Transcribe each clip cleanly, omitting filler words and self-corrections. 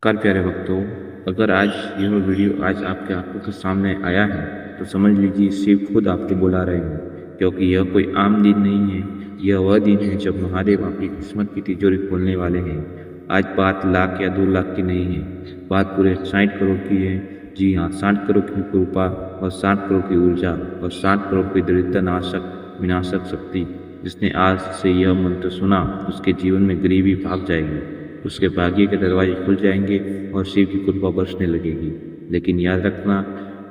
नमस्कार प्यारे भक्तों। अगर आज यह वीडियो आज आपके आंखों के सामने आया है तो समझ लीजिए शिव खुद आपको बुला रहे हैं, क्योंकि यह कोई आम दिन नहीं है। यह वह दिन है जब महादेव आपकी किस्मत की तिजोरी खोलने वाले हैं। आज बात लाख या 2 लाख की नहीं है, बात पूरे 60 करोड़ की है। जी हाँ, 60 करोड़ की कृपा और 60 करोड़ की ऊर्जा और 60 करोड़ की दरिद्र नाशक विनाशक शक्ति। जिसने आज से यह मंत्र सुना उसके जीवन में गरीबी भाग जाएगी, उसके भाग्य के दरवाजे खुल जाएंगे और शिव की कृपा बरसने लगेगी। लेकिन याद रखना,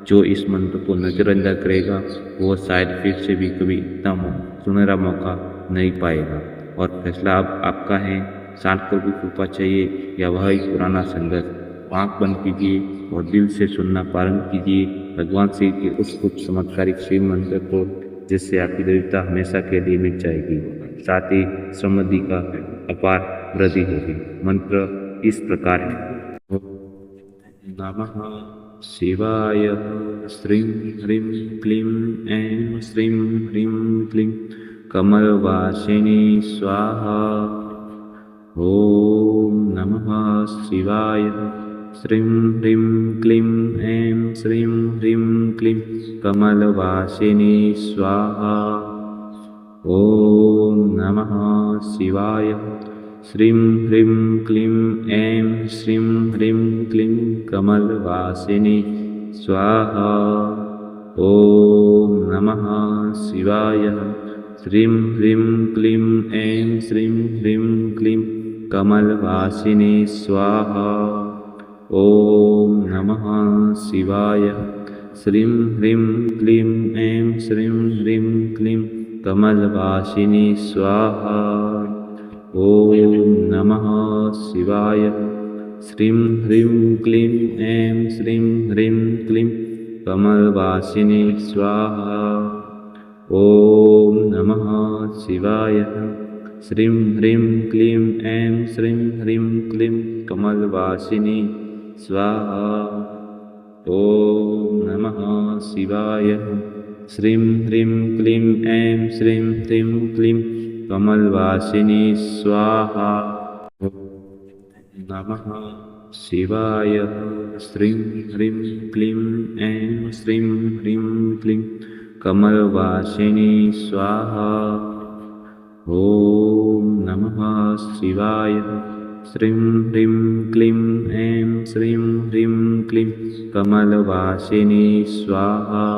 जो इस मंत्र को नजरअंदाज करेगा वो शायद फिर से भी कभी इतना सुनहरा मौका नहीं पाएगा। और फैसला अब आपका है। 60 करोड़ की कृपा चाहिए या वह एक पुराना संघर्ष? आंख बंद कीजिए और दिल से सुनना प्रारंभ कीजिए भगवान शिव के उस कुछ चमत्कारिक शिव मंत्र को, जिससे आपकी दरिद्रता हमेशा के लिए मिट जाएगी, साथ ही समृद्धि का अपार वृद्धि होगी। मंत्र इस प्रकार है। नमः शिवाय। श्रीं ह्रीं क्लीं ऐं श्रीं ह्रीं क्लीं कमलवासिनी स्वाहा। ॐ नमः शिवाय। श्रीं ह्रीं क्लीं ऐं श्रीं ह्रीं क्लीं कमलवासिनी स्वाहा। ॐ नमः शिवाय। श्रीं ह्रीं क्लीं ऐं श्रीं ह्रीं क्लीं कमलवासिनी स्वाहा। ॐ नमः शिवाय। श्रीं ह्रीं क्लीं ऐं श्रीं ह्रीं क्लीं कमलवासिनी स्वाहा। ॐ नमः शिवाय। श्रीं ह्रीं क्लीं ऐं श्रीं ह्रीं क्लीं कमलवासिनी स्वाहा। ॐ नमः शिवाय। श्रीं ह्रीं क्लीं ऐं श्रीं ह्रीं क्लीं कमलवासिनी स्वाहा। ॐ नमः शिवाय। श्रीं ह्रीं क्लीं ऐं श्रीं ह्रीं क्लीं कमलवासिनी स्वाहा। ॐ नमः शिवाय। श्रीं ह्रीं क्लीं ऐं श्रीं ह्रीं क्लीं कमलवासिनी स्वाहा। नमः शिवाय। श्रीं ह्रीं क्लीं ऐं श्रीं ह्रीं क्लीं कमलवासिनी स्वाहा। ॐ नमः शिवाय। श्रीं ह्रीं क्लीं ऐं श्रीं ह्रीं क्लीं कमलवासिनी स्वाहा।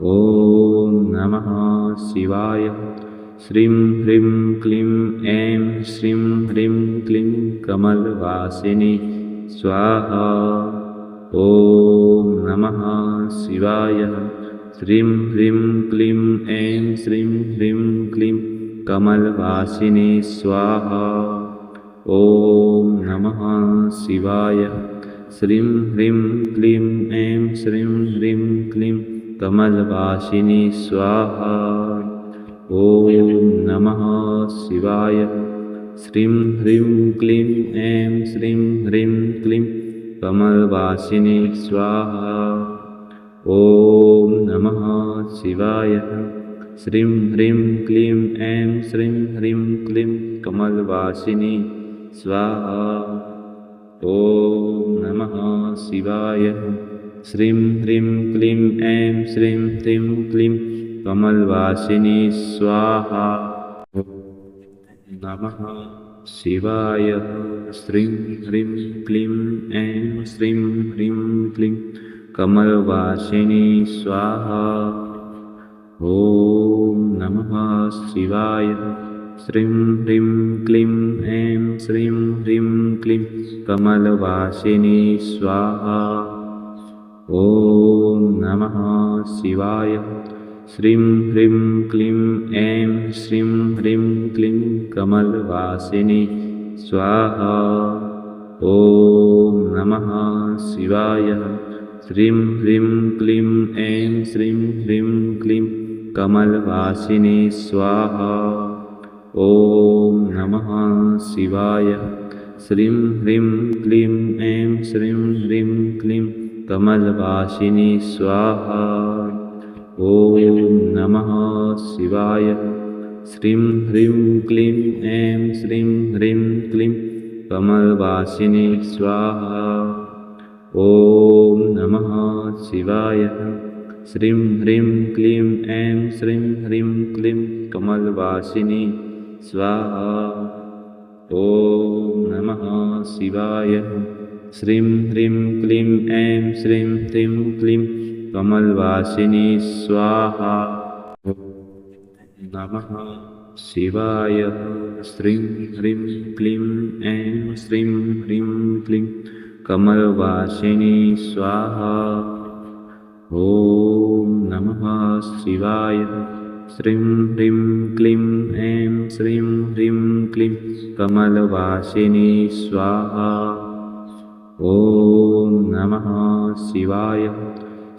ॐ नमः शिवाय। श्रीं ह्रीं क्लीं ऐं श्रीं ह्रीं क्लीं कमलवासिनी स्वाहा। ॐ नमः शिवाय। श्रीं ह्रीं क्लीं ऐं श्रीं ह्रीं क्लीं कमलवासिनी स्वाहा। ॐ नमः शिवाय। श्रीं ह्रीं क्लीं ऐं श्रीं ह्रीं क्लीं कमलवासिनी स्वाहा। ॐ नमः शिवाय। श्रीं ह्रीं क्लीं ऐं श्रीं ह्रीं क्लीं कमलवासिनी स्वाहा। ॐ नमः शिवाय। श्रीं ह्रीं क्लीं ऐं श्रीं ह्रीं क्लीं कमलवासिनी स्वाहा। ॐ नमः शिवाय। श्रीं ह्रीं क्लीं ऐं श्रीं ह्रीं क्लीं कमलवासिनी स्वाहा। नमः शिवाय। श्रीं ह्रीं क्लीं ऐं श्रीं ह्रीं क्लीं कमलवासिनी स्वाहा। ॐ नमः शिवाय। श्रीं ह्रीं क्लीं ऐं श्रीं ह्रीं क्लीं कमलवासिनी स्वाहा। ॐ नमः शिवाय। श्रीं ह्रीं क्लीं ऐं श्रीं ह्रीं क्लीं कमलवासिनी स्वाहा। ॐ नमः शिवाय। श्रीं ह्रीं क्लीं ऐं श्रीं ह्रीं क्लीं कमलवासिनी स्वाहा। ॐ नमः शिवाय। श्रीं ह्रीं क्लीं ऐं श्रीं ह्रीं क्लीं कमलवासिनी स्वाहा। ॐ नमः शिवाय। श्रीं ह्रीं क्लीं ऐं श्रीं ह्रीं क्लीं कमलवासिनी स्वाहा। ॐ नमः शिवाय। श्रीं ह्रीं क्लीं ऐं श्रीं ह्रीं क्लीं कमलवासिनी स्वाहा। ॐ नमः शिवाय। श्रीं ह्रीं क्लीं ऐं श्रीं ह्रीं क्लीं कमलवासिनी स्वाहा। नमः शिवाय। श्रीं ह्रीं क्लीं ऐं श्रीं ह्रीं क्लीं कमलवासिनी स्वाहा। ॐ नमः शिवाय। श्रीं ह्रीं क्लीं ऐं श्रीं ह्रीं क्लीं कमलवासिनी स्वाहा। ॐ नमः शिवाय।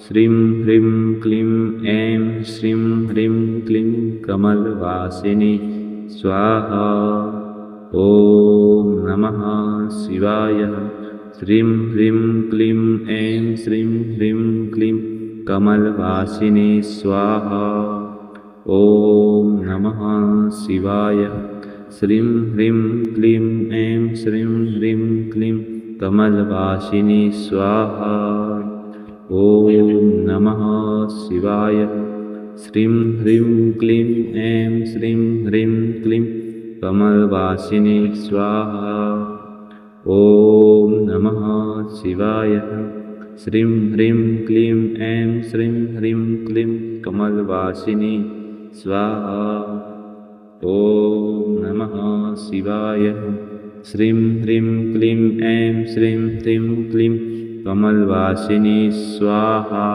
श्रीं ह्रीं क्लीं ऐं श्रीं ह्रीं क्लीं कमलवासिनी स्वाहा। ॐ नमः शिवाय। श्रीं ह्रीं क्लीं ऐं श्रीं ह्रीं क्लीं कमलवासिनी स्वाहा। ॐ नमः शिवाय। श्रीं ह्रीं क्लीं ऐं श्रीं ह्रीं क्लीं कमलवासिनी स्वाहा। ॐ नमः शिवाय। श्रीं ह्रीं क्लीं ऐं श्रीं ह्रीं क्लीं कमलवासिनी स्वाहा। ॐ नमः शिवाय। श्रीं ह्रीं क्लीं ऐं श्रीं ह्रीं क्लीं कमलवासिनी स्वाहा। ॐ नमः शिवाय। श्रीं ह्रीं क्लीं ऐं श्रीं ह्रीं क्लीं कमलवासिनी स्वाहा।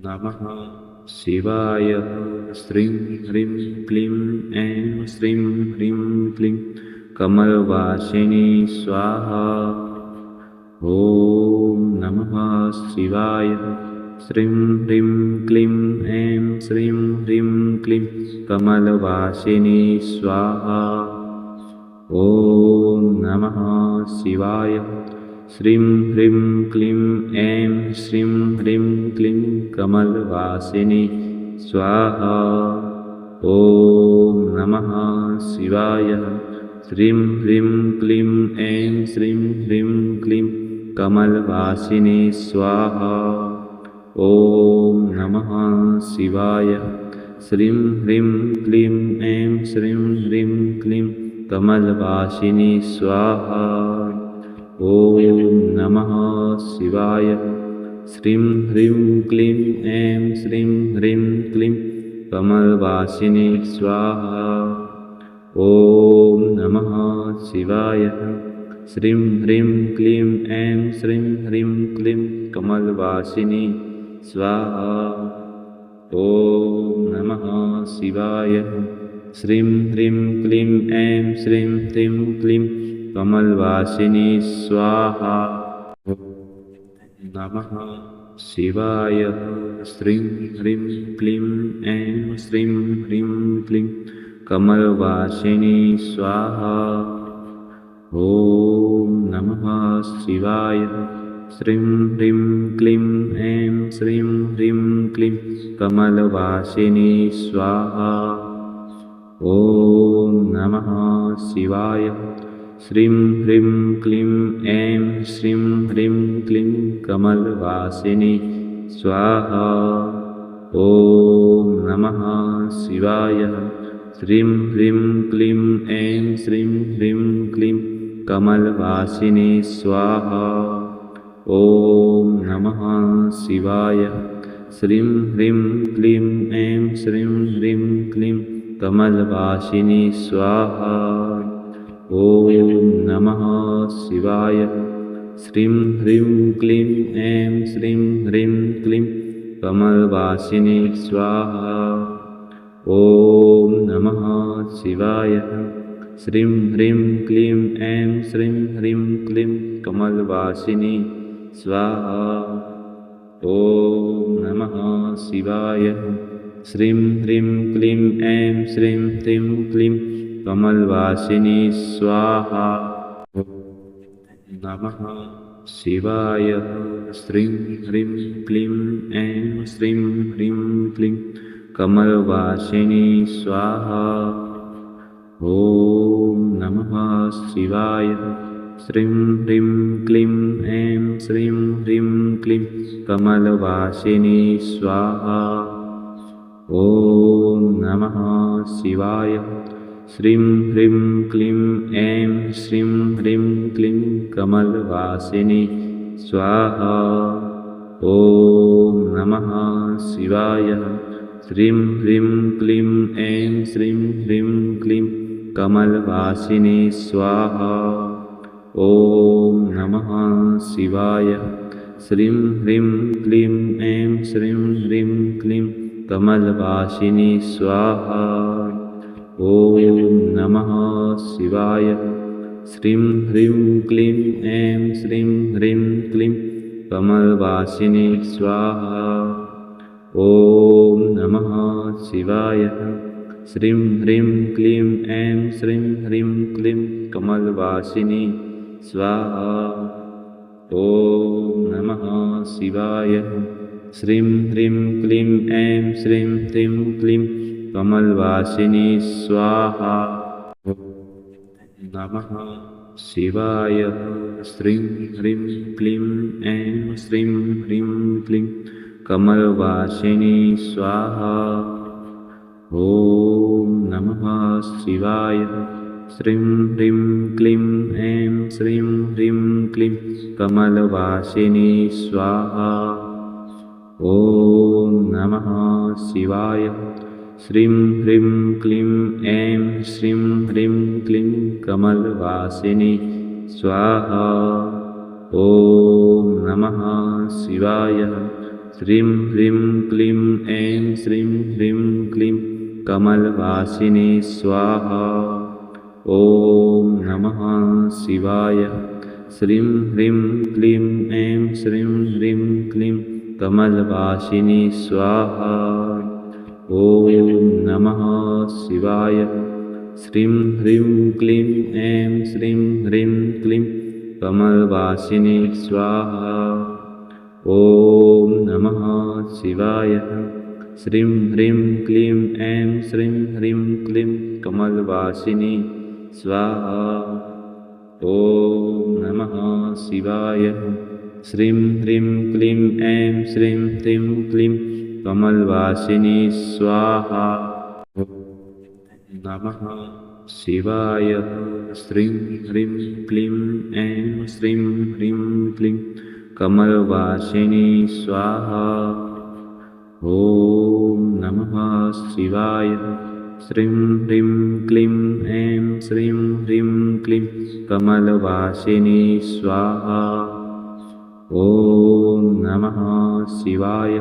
नमः शिवाय। श्रीं ह्रीं क्लीं ऐं श्रीं ह्रीं क्लीं कमलवासिनी स्वाहा। ॐ नमः शिवाय। श्रीं ह्रीं क्लीं ऐं श्रीं ह्रीं क्लीं कमलवासिनी स्वाहा। ॐ नमः शिवाय। श्रीं ह्रीं क्लीं ऐं श्रीं ह्रीं क्लीं कमलवासिनी स्वाहा। ॐ नमः शिवाय। श्रीं ह्रीं क्लीं ऐं श्रीं ह्रीं क्लीं कमलवासिनी स्वाहा। ॐ नमः शिवाय। श्रीं ह्रीं क्लीं ऐं श्रीं ह्रीं क्लीं कमलवासिनी स्वाहा। ॐ नमः शिवाय। श्रीं ह्रीं क्लीं ऐं श्रीं ह्रीं क्लीं कमलवासिनी स्वाहा। ॐ नमः शिवाय। श्रीं ह्रीं क्लीं ऐं श्रीं ह्रीं क्लीं कमलवासिनी स्वाहा। ॐ नमः शिवाय। श्रीं ह्रीं क्लीं ऐं श्रीं ह्रीं क्लीं कमलवासिनी स्वाहा। नमः शिवाय। श्रीं ह्रीं क्लीं ऐं श्रीं ह्रीं क्लीं कमलवासिनी स्वाहा। ॐ नमः शिवाय। श्रीं ह्रीं क्लीं ऐं श्रीं ह्रीं क्लीं कमलवासिनी स्वाहा। ॐ नमः शिवाय। श्रीं ह्रीं क्लीं ऐं श्रीं ह्रीं क्लीं कमलवासिनी स्वाहा। ॐ नमः शिवाय। श्रीं ह्रीं क्लीं ऐं श्रीं ह्रीं क्लीं कमलवासिनी स्वाहा। ॐ नमः शिवाय। श्रीं ह्रीं क्लीं ऐं श्रीं ह्रीं क्लीं कमलवासिनी स्वाहा। ॐ नमः शिवाय। श्रीं ह्रीं क्लीं ऐं श्रीं ह्रीं क्लीं कमलवासिनी स्वाहा। ॐ नमः शिवाय। श्रीं ह्रीं क्लीं ऐं श्रीं ह्रीं क्लीं कमलवासिनी स्वाहा। ॐ नमः शिवाय। श्रीं ह्रीं क्लीं ऐं श्रीं ह्रीं क्लीं कमलवासिनी स्वाहा। नमः शिवाय। श्रीं ह्रीं क्लीं ऐं श्रीं ह्रीं क्लीं कमलवासिनी स्वाहा। ॐ नमः शिवाय। श्रीं ह्रीं क्लीं ऐं श्रीं ह्रीं क्लीं कमलवासिनी स्वाहा। ॐ नमः शिवाय। श्रीं ह्रीं क्लीं ऐं श्रीं ह्रीं क्लीं कमलवासिनी स्वाहा। ॐ नमः शिवाय। श्रीं ह्रीं क्लीं ऐं श्रीं ह्रीं क्लीं कमलवासिनी स्वाहा। ॐ नमः शिवाय। श्रीं ह्रीं क्लीं ऐं श्रीं ह्रीं क्लीं कमलवासिनी स्वाहा। ॐ नमः शिवाय। श्रीं ह्रीं क्लीं ऐं श्रीं ह्रीं क्लीं कमलवासिनी स्वाहा। ॐ नमः शिवाय। श्रीं ह्रीं क्लीं ऐं श्रीं ह्रीं क्लीं कमलवासिनी स्वाहा। ॐ नमः शिवाय। श्रीं ह्रीं क्लीं ऐं श्रीं ह्रीं क्लीं कमलवासिनी स्वाहा। नमः शिवाय। श्रीं ह्रीं क्लीं ऐं श्रीं ह्रीं क्लीं कमलवासिनी स्वाहा। ॐ नमः शिवाय। श्रीं ह्रीं क्लीं ऐं श्रीं ह्रीं क्लीं कमलवासिनी स्वाहा। ॐ नमः शिवाय। श्रीं ह्रीं क्लीं ऐं श्रीं ह्रीं क्लीं कमलवासिनी स्वाहा। ॐ नमः शिवाय। श्रीं ह्रीं क्लीं ऐं श्रीं ह्रीं क्लीं कमलवासिनी स्वाहा। ॐ नमः शिवाय। श्रीं ह्रीं क्लीं ऐं श्रीं ह्रीं क्लीं कमलवासिनी स्वाहा। ॐ नमः शिवाय। श्रीं ह्रीं क्लीं ऐं श्रीं ह्रीं क्लीं कमलवासिनी स्वाहा। ॐ नमः शिवाय। श्रीं ह्रीं क्लीं ऐं श्रीं ह्रीं क्लीं कमलवासिनी स्वाहा। ॐ नमः शिवाय। श्रीं ह्रीं क्लीं ऐं श्रीं ह्रीं क्लीं कमलवासिनी स्वाहा। नमः शिवाय। श्रीं ह्रीं क्लीं ऐं श्रीं ह्रीं क्लीं कमलवासिनी स्वाहा। ॐ नमः शिवाय। श्रीं ह्रीं क्लीं ऐं श्रीं ह्रीं क्लीं कमलवासिनी स्वाहा। ॐ नमः शिवाय।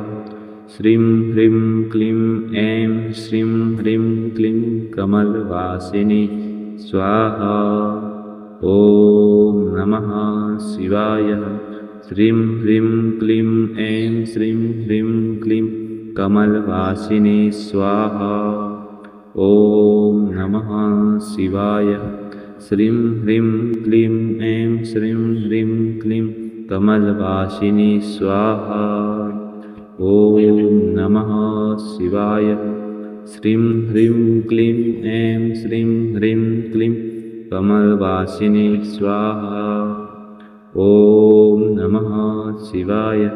श्रीं ह्रीं क्लीं ऐं श्रीं ह्रीं क्लीं कमलवासिनी स्वाहा। ॐ नमः शिवाय। श्रीं ह्रीं क्लीं ऐं श्रीं ह्रीं क्लीं कमलवासिनी स्वाहा। ॐ नमः शिवाय। श्रीं ह्रीं क्लीं ऐं श्रीं ह्रीं क्लीं कमलवासिनी स्वाहा। ॐ नमः शिवाय। श्रीं ह्रीं क्लीं ऐं श्रीं ह्रीं क्लीं कमलवासिनी स्वाहा। ॐ नमः शिवाय।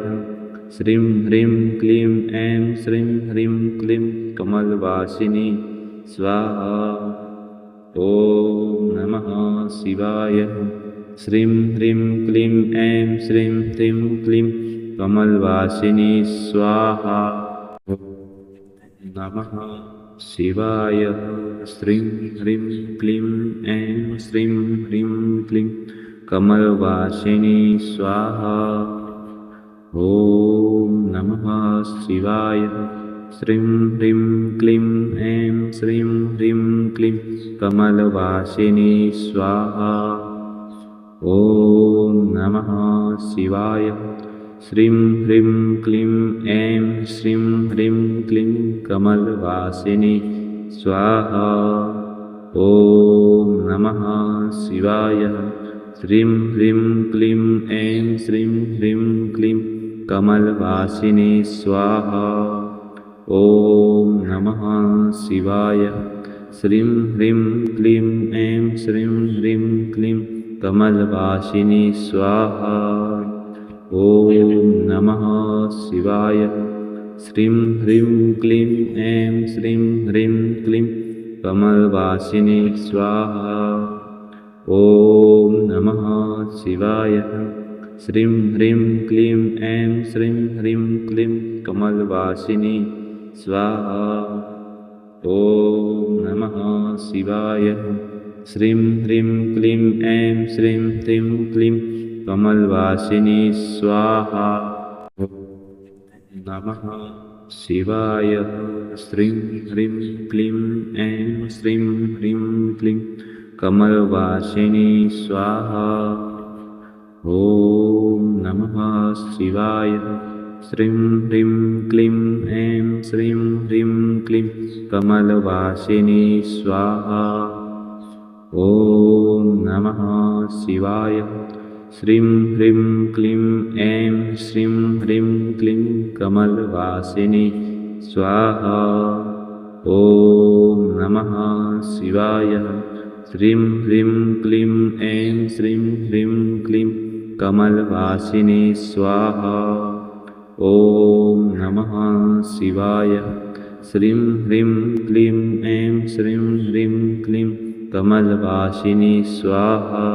श्रीं ह्रीं क्लीं ऐं श्रीं ह्रीं क्लीं कमलवासिनी स्वाहा। ॐ नमः शिवाय। श्रीं ह्रीं क्लीं ऐं श्रीं ह्रीं क्लीं कमलवासिनी स्वाहा। नमः शिवाय। श्रीं ह्रीं क्लीं ऐं श्रीं ह्रीं क्लीं कमलवासिनी स्वाहा। ॐ नमः शिवाय। श्रीं ह्रीं क्लीं ऐं श्रीं ह्रीं क्लीं कमलवासिनी स्वाहा। ॐ नमः शिवाय। श्रीं ह्रीं क्लीं ऐं श्रीं ह्रीं क्लीं कमलवासिनी स्वाहा। ॐ नमः शिवाय। श्रीं ह्रीं क्लीं ऐं श्रीं ह्रीं क्लीं कमलवासिनी स्वाहा। ॐ नमः शिवाय। श्रीं ह्रीं क्लीं ऐं श्रीं ह्रीं क्लीं कमलवासिनी स्वाहा। ॐ नमः शिवाय। श्रीं ह्रीं क्लीं ऐं श्रीं ह्रीं क्लीं कमलवासिनी स्वाहा। ॐ नमः शिवाय। श्रीं ह्रीं क्लीं ऐं श्रीं ह्रीं क्लीं कमलवासिनी स्वाहा। ॐ नमः शिवाय। श्रीं ह्रीं क्लीं ऐं श्रीं ह्रीं क्लीं कमलवासिनी स्वाहा। नमः शिवाय। श्रीं ह्रीं क्लीं ऐं श्रीं ह्रीं क्लीं कमलवासिनी स्वाहा। ॐ नमः शिवाय। श्रीं ह्रीं क्लीं ऐं श्रीं ह्रीं क्लीं कमलवासिनी स्वाहा। ॐ नमः शिवाय। श्रीं ह्रीं क्लीं ऐं श्रीं ह्रीं क्लीं कमलवासिनी स्वाहा। ॐ नमः शिवाय। श्रीं ह्रीं क्लीं ऐं श्रीं ह्रीं क्लीं कमलवासिनी स्वाहा। ॐ नमः शिवाय। श्रीं ह्रीं क्लीं ऐं श्रीं ह्रीं क्लीं कमलवासिनी स्वाहा।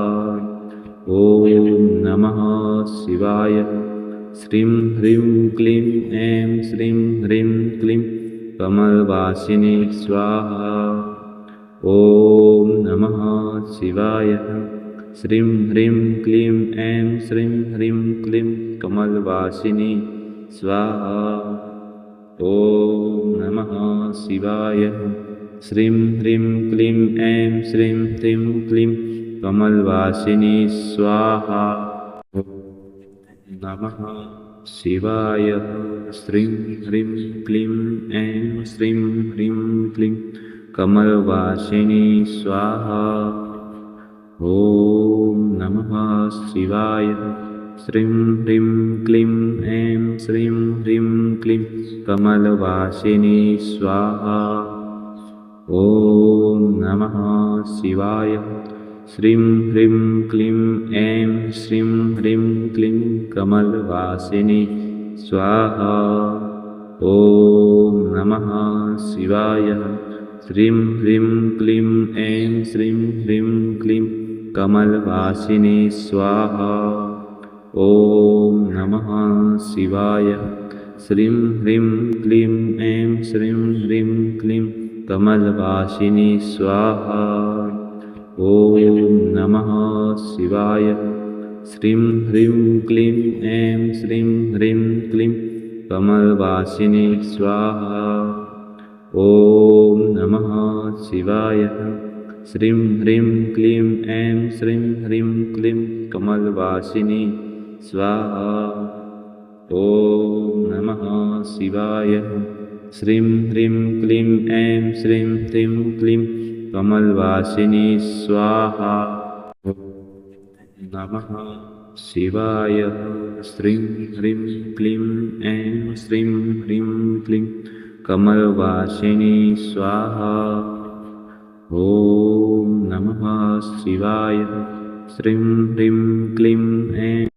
ॐ नमः शिवाय। श्रीं ह्रीं क्लीं ऐं श्रीं ह्रीं क्लीं कमलवासिनी स्वाहा। ॐ नमः शिवाय। श्रीं ह्रीं क्लीं ऐं श्रीं ह्रीं क्लीं कमलवासिनी स्वाहा। ॐ नमः शिवाय। श्रीं ह्रीं क्लीं ऐं श्रीं ह्रीं क्लीं कमलवासिनी स्वाहा। नमः शिवाय। श्रीं ह्रीं क्लीं ऐं श्रीं ह्रीं क्लीं कमलवासिनी स्वाहा। ॐ नमः शिवाय। श्रीं ह्रीं क्लीं ऐं श्रीं ह्रीं क्लीं कमलवासिनी स्वाहा। ॐ नमः शिवाय। श्रीं ह्रीं क्लीं ऐं श्रीं ह्रीं क्लीं कमलवासिनी स्वाहा। ॐ नमः शिवाय। श्रीं ह्रीं क्लीं ऐं श्रीं ह्रीं क्लीं कमलवासिनी स्वाहा। ॐ नमः शिवाय। श्रीं ह्रीं क्लीं ऐं श्रीं ह्रीं क्लीं कमलवासिनी स्वाहा। ॐ नमः शिवाय। श्रीं ह्रीं क्लीं ऐं श्रीं ह्रीं क्लीं कमलवासिनी स्वाहा। ॐ नमः शिवाय। श्रीं ह्रीं क्लीं ऐं श्रीं ह्रीं क्लीं कमलवासिनी स्वाहा। ॐ नमः शिवाय। श्रीं ह्रीं क्लीं ऐं श्रीं ह्रीं क्लीं कमलवासिनी स्वाहा। नमः शिवाय। श्रीं ह्रीं क्लीं ऐं श्रीं ह्रीं क्लीं कमलवासिनी स्वाहा। ॐ नमः शिवाय। श्रीं ह्रीं क्लीं ऐं